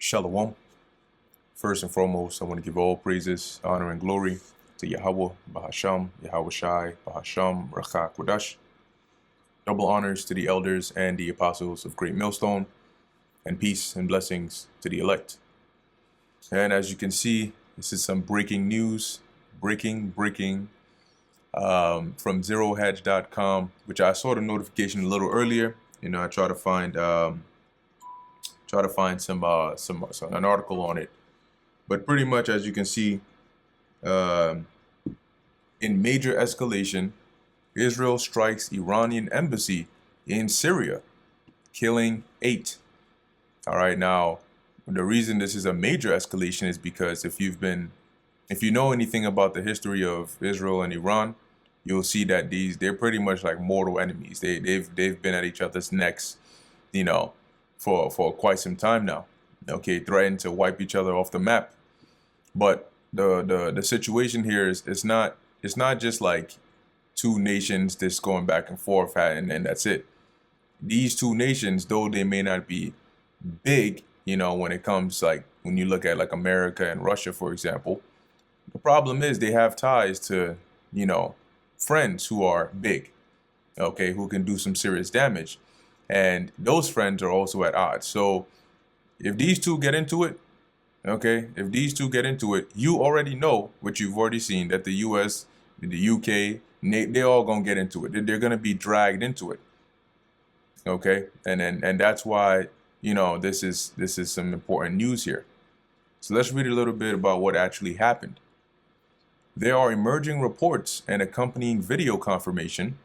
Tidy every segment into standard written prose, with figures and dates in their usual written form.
Shalom. First and foremost, I want to give all praises, honor, and glory to Yahweh, Bahasham, Yahweh Shai, Bahasham, Rachak Kodash. Double honors to the elders and the apostles of Great Millstone, and peace and blessings to the elect. And as you can see, this is some breaking news, breaking from zerohedge.com, which I saw the notification a little earlier. I try to find some an article on it. But pretty much, as you can see, in major escalation, Israel strikes Iranian embassy in Syria, killing 8. All right, now, the reason this is a major escalation is because if you know anything about the history of Israel and Iran, you'll see that they're pretty much like mortal enemies. They've been at each other's necks, for quite some time now. Okay, threatened to wipe each other off the map. But the situation here is it's not just like two nations just going back and forth and that's it. These two nations, though they may not be big, when it comes when you look at like America and Russia, for example, the problem is they have ties to, friends who are big, okay, who can do some serious damage. And those friends are also at odds. So if these two get into it, you already know what you've already seen, that the US, the UK, they're all going to get into it. They're going to be dragged into it. Okay. And that's why, this is some important news here. So let's read a little bit about what actually happened. There are emerging reports and accompanying video confirmation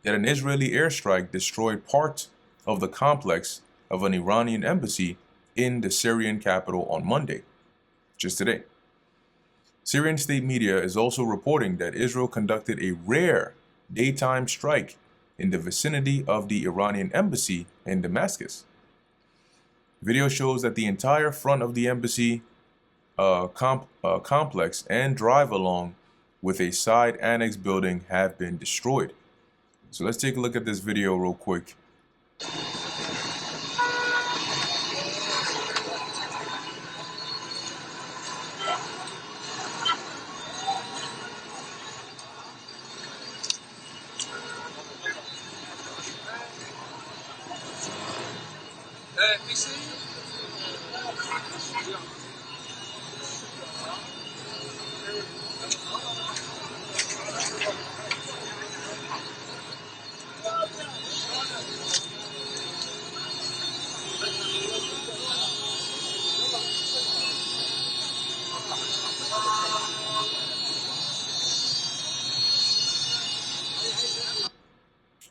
that an Israeli airstrike destroyed part of the complex of an Iranian embassy in the Syrian capital on Monday, just today. Syrian state media is also reporting that Israel conducted a rare daytime strike in the vicinity of the Iranian embassy in Damascus. Video shows that the entire front of the embassy complex and drive along with a side annex building have been destroyed. So let's take a look at this video real quick.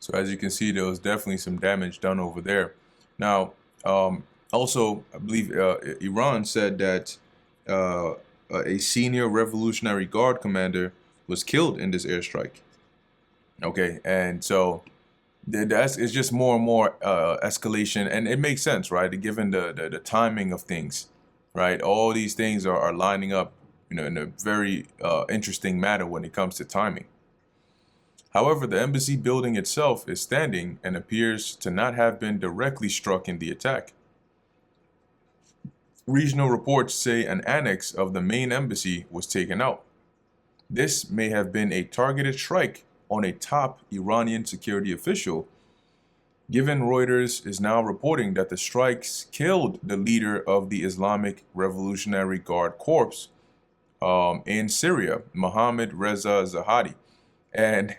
So as you can see, there was definitely some damage done over there. Now, also, I believe Iran said that a senior Revolutionary Guard commander was killed in this airstrike. Okay, and so it's just more and more escalation, and it makes sense, right? Given the timing of things, right? All these things are lining up, in a very interesting manner when it comes to timing. However, the embassy building itself is standing and appears to not have been directly struck in the attack. Regional reports say an annex of the main embassy was taken out. This may have been a targeted strike on a top Iranian security official, given Reuters is now reporting that the strikes killed the leader of the Islamic Revolutionary Guard Corps in Syria, Mohammad Reza Zahadi. And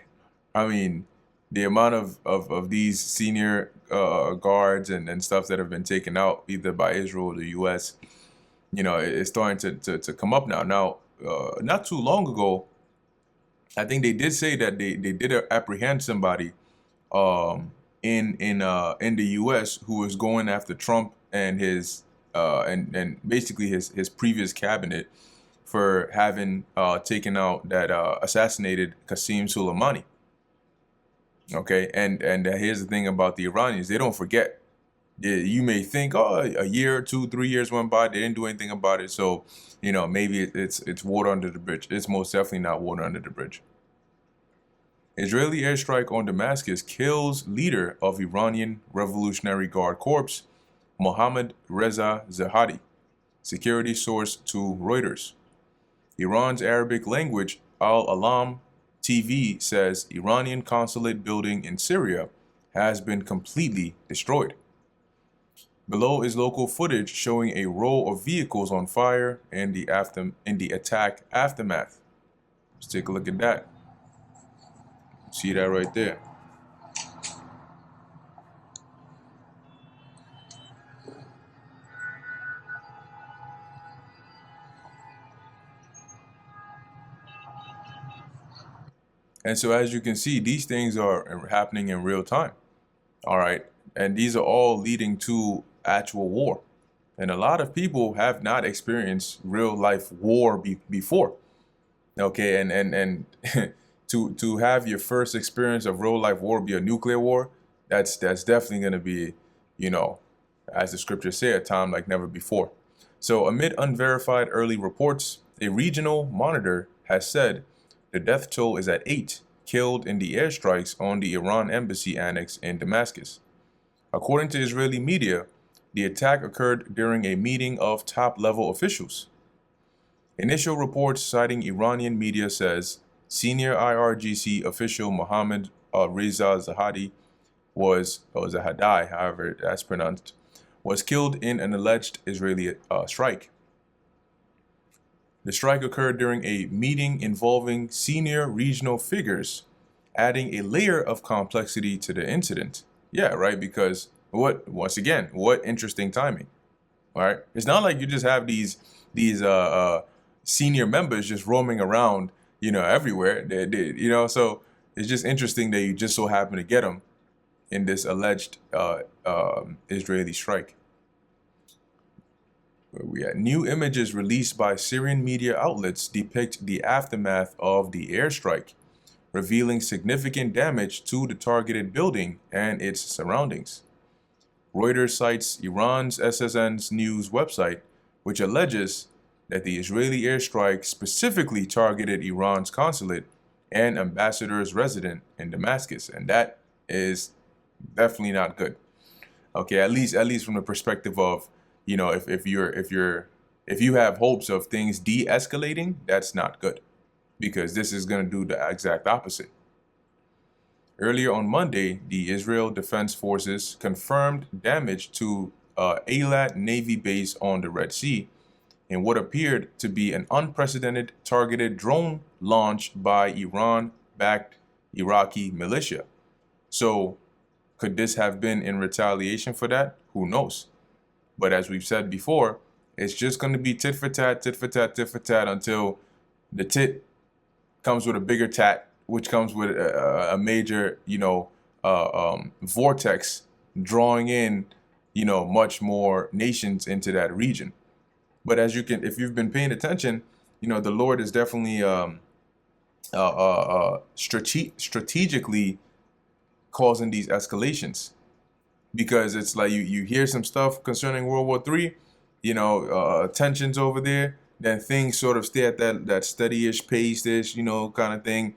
I mean, the amount of these senior guards and stuff that have been taken out either by Israel or the US, is starting to come up now. Now, not too long ago, I think they did say that they did apprehend somebody in the US who was going after Trump and his and basically his previous cabinet for having taken out that assassinated Qasem Soleimani. Okay, and here's the thing about the Iranians: they don't forget. You may think, oh, a year, 2, 3 years went by, they didn't do anything about it, so maybe it's water under the bridge. It's most definitely not water under the bridge. Israeli airstrike on Damascus kills leader of Iranian Revolutionary Guard Corps Mohammad Reza Zahadi, security source to Reuters. Iran's Arabic language Al-Alam TV says Iranian consulate building in Syria has been completely destroyed. Below is local footage showing a row of vehicles on fire in the attack aftermath. Let's take a look at that. See that right there. And so as you can see, these things are happening in real time. All right. And these are all leading to actual war. And a lot of people have not experienced real life war before. Okay, and to have your first experience of real life war be a nuclear war, that's definitely going to be, you know, as the scriptures say, a time like never before. So amid unverified early reports, a regional monitor has said the death toll is at 8 killed in the airstrikes on the Iran embassy annex in Damascus. According to Israeli media, the attack occurred during a meeting of top-level officials. Initial reports citing Iranian media says senior IRGC official Mohammad Reza Zahadi Zahadi, however that's pronounced, was killed in an alleged Israeli strike. The strike occurred during a meeting involving senior regional figures, adding a layer of complexity to the incident. Yeah, right, because once again, what interesting timing. All right. It's not like you just have these senior members just roaming around, you know, everywhere. You know, so it's just interesting that you just so happen to get them in this alleged Israeli strike. Where we at? New images released by Syrian media outlets depict the aftermath of the airstrike, revealing significant damage to the targeted building and its surroundings. Reuters cites Iran's SSN's news website, which alleges that the Israeli airstrike specifically targeted Iran's consulate and ambassador's residence in Damascus, and that is definitely not good. Okay, at least from the perspective of, you know, if you have hopes of things de-escalating, that's not good, because this is going to do the exact opposite. Earlier on Monday, the Israel Defense Forces confirmed damage to Eilat Navy base on the Red Sea in what appeared to be an unprecedented targeted drone launch by Iran-backed Iraqi militia. So, could this have been in retaliation for that? Who knows? But as we've said before, it's just going to be tit for tat, tit for tat, tit for tat until the tit comes with a bigger tat, which comes with a major, you know, vortex drawing in, you know, much more nations into that region. But as you can, if you've been paying attention, you know, the Lord is definitely strategically causing these escalations, because it's like you hear some stuff concerning World War III, you know, tensions over there, then things sort of stay at that steady-ish, pace-ish, you know, kind of thing.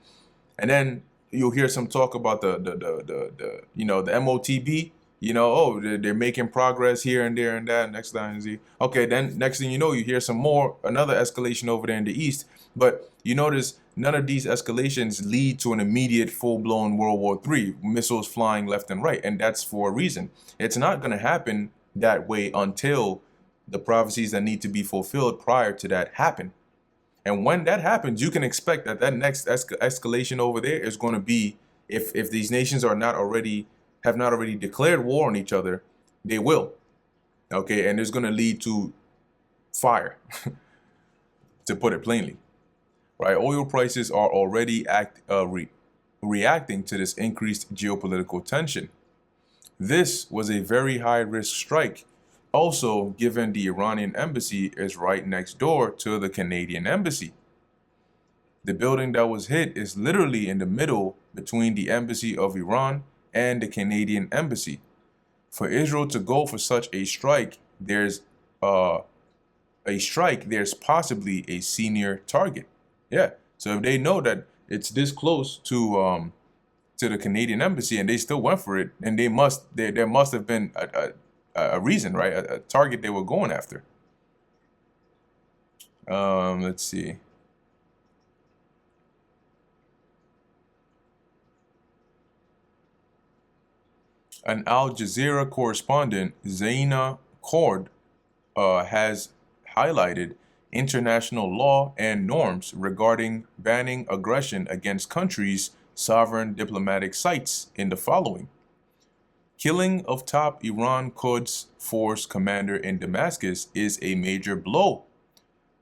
And then you'll hear some talk about the you know, the MOTB, you know, oh, they're making progress here and there and that, next time. Okay, then next thing you know, you hear another escalation over there in the east. But you notice none of these escalations lead to an immediate full-blown World War III, missiles flying left and right. And that's for a reason. It's not going to happen that way until the prophecies that need to be fulfilled prior to that happen. And when that happens, you can expect that next escalation over there is going to be, if these nations have not already declared war on each other, they will. Okay, and it's going to lead to fire, to put it plainly. Right, oil prices are already reacting to this increased geopolitical tension. This was a very high-risk strike. Also, given the Iranian embassy is right next door to the Canadian embassy. The building that was hit is literally in the middle between the embassy of Iran and the Canadian embassy. For Israel to go for such a strike, there's possibly a senior target. Yeah. So if they know that it's this close to the Canadian embassy and they still went for it, and there must have been a reason, right? A target they were going after. Let's see. An Al Jazeera correspondent, Zaina Cord, has highlighted international law and norms regarding banning aggression against countries' sovereign diplomatic sites in the following. Killing of top Iran Quds Force commander in Damascus is a major blow.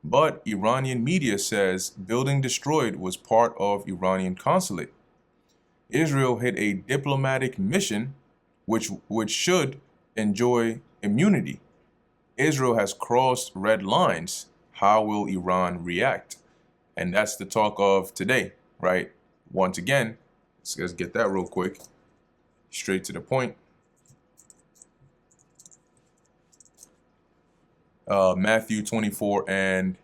But Iranian media says building destroyed was part of Iranian consulate. Israel hit a diplomatic mission which should enjoy immunity. Israel has crossed red lines. How will Iran react? And that's the talk of today, right? Once again, let's get that real quick. Straight to the point. Matthew 24 and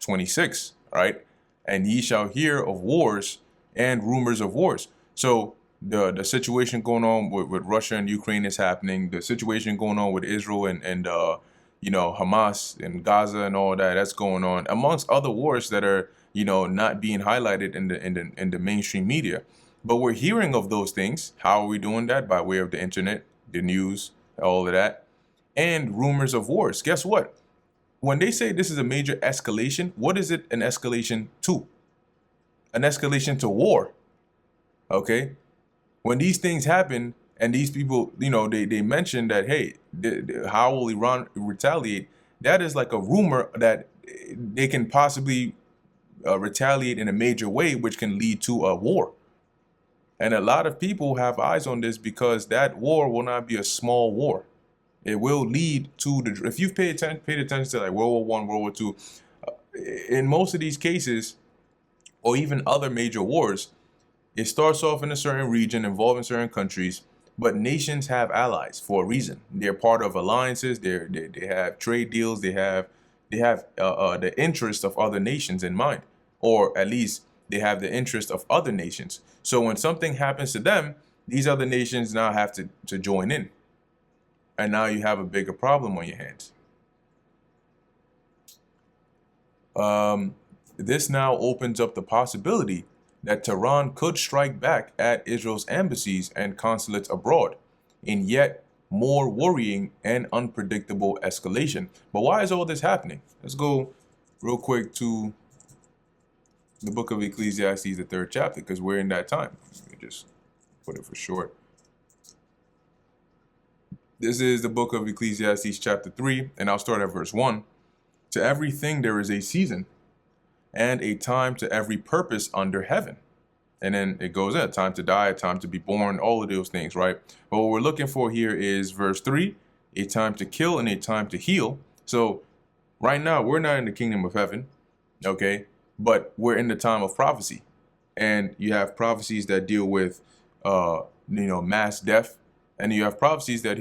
26, right? And ye shall hear of wars and rumors of wars. So the situation going on with Russia and Ukraine is happening. The situation going on with Israel and Hamas and Gaza and all that, that's going on, amongst other wars that are not being highlighted in the mainstream media. But we're hearing of those things. How are we doing that? By way of the internet, the news, all of that, and rumors of wars. Guess what? When they say this is a major escalation, what is it an escalation to? An escalation to war. Okay? When these things happen and these people, they mention that, hey, how will Iran retaliate? That is like a rumor that they can possibly retaliate in a major way, which can lead to a war. And a lot of people have eyes on this because that war will not be a small war. It will lead to if you've paid attention to like World War I, World War II, in most of these cases, or even other major wars, it starts off in a certain region involving certain countries, but nations have allies for a reason. They're part of alliances. They have trade deals. They have the interest of other nations in mind, or at least they have the interest of other nations. So when something happens to them, these other nations now have to join in. And now you have a bigger problem on your hands. This now opens up the possibility that Tehran could strike back at Israel's embassies and consulates abroad in yet more worrying and unpredictable escalation. But why is all this happening? Let's go real quick to the book of Ecclesiastes, the 3rd chapter, because we're in that time. Let me just put it for short. This is the book of Ecclesiastes chapter 3, and I'll start at verse 1. To everything there is a season, and a time to every purpose under heaven. And then it goes in, a time to die, a time to be born, all of those things, right? But what we're looking for here is verse 3, a time to kill and a time to heal. So right now, we're not in the kingdom of heaven, okay? But we're in the time of prophecy. And you have prophecies that deal with, mass death. And you have prophecies that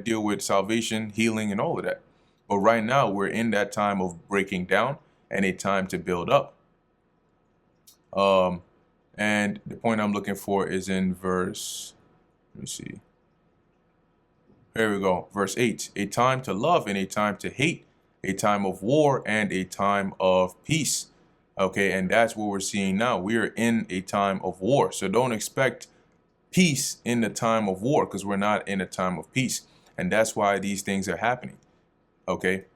deal with salvation, healing, and all of that. But right now, we're in that time of breaking down and a time to build up. And the point I'm looking for is in verse, let me see. Here we go. Verse 8, a time to love and a time to hate, a time of war and a time of peace. Okay, and that's what we're seeing now. We are in a time of war. So don't expect peace in the time of war, because we're not in a time of peace. And that's why these things are happening. Okay.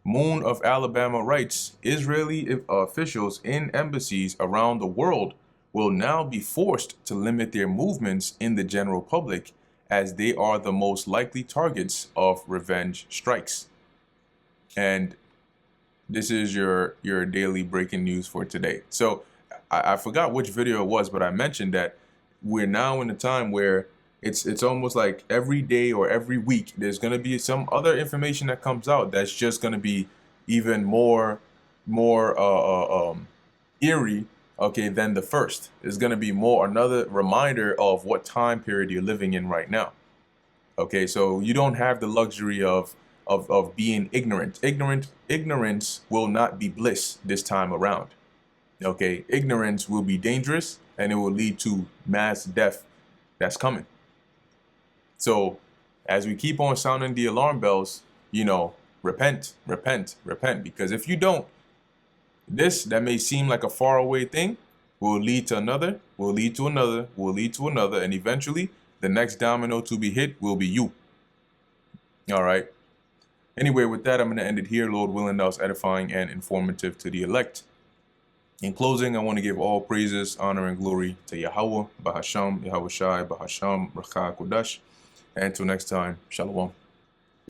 Moon of Alabama writes, Israeli officials in embassies around the world will now be forced to limit their movements in the general public, as they are the most likely targets of revenge strikes. And this is your daily breaking news for today. So I forgot which video it was, but I mentioned that we're now in a time where it's almost like every day or every week there's going to be some other information that comes out that's just going to be even more eerie, okay, than the first. It's going to be another reminder of what time period you're living in right now. Okay, so you don't have the luxury of being ignorant. Ignorance will not be bliss this time around. Okay, ignorance will be dangerous and it will lead to mass death that's coming. So as we keep on sounding the alarm bells, repent, repent, repent. Because if you don't, this that may seem like a faraway thing will lead to another, will lead to another, will lead to another, and eventually the next domino to be hit will be you. All right. Anyway, with that, I'm going to end it here. Lord willing, that was edifying and informative to the elect. In closing, I want to give all praises, honor, and glory to Yahweh, Bahasham, Yahweh Shai, Bahasham, Rakha Kodash. And until next time, Shalom.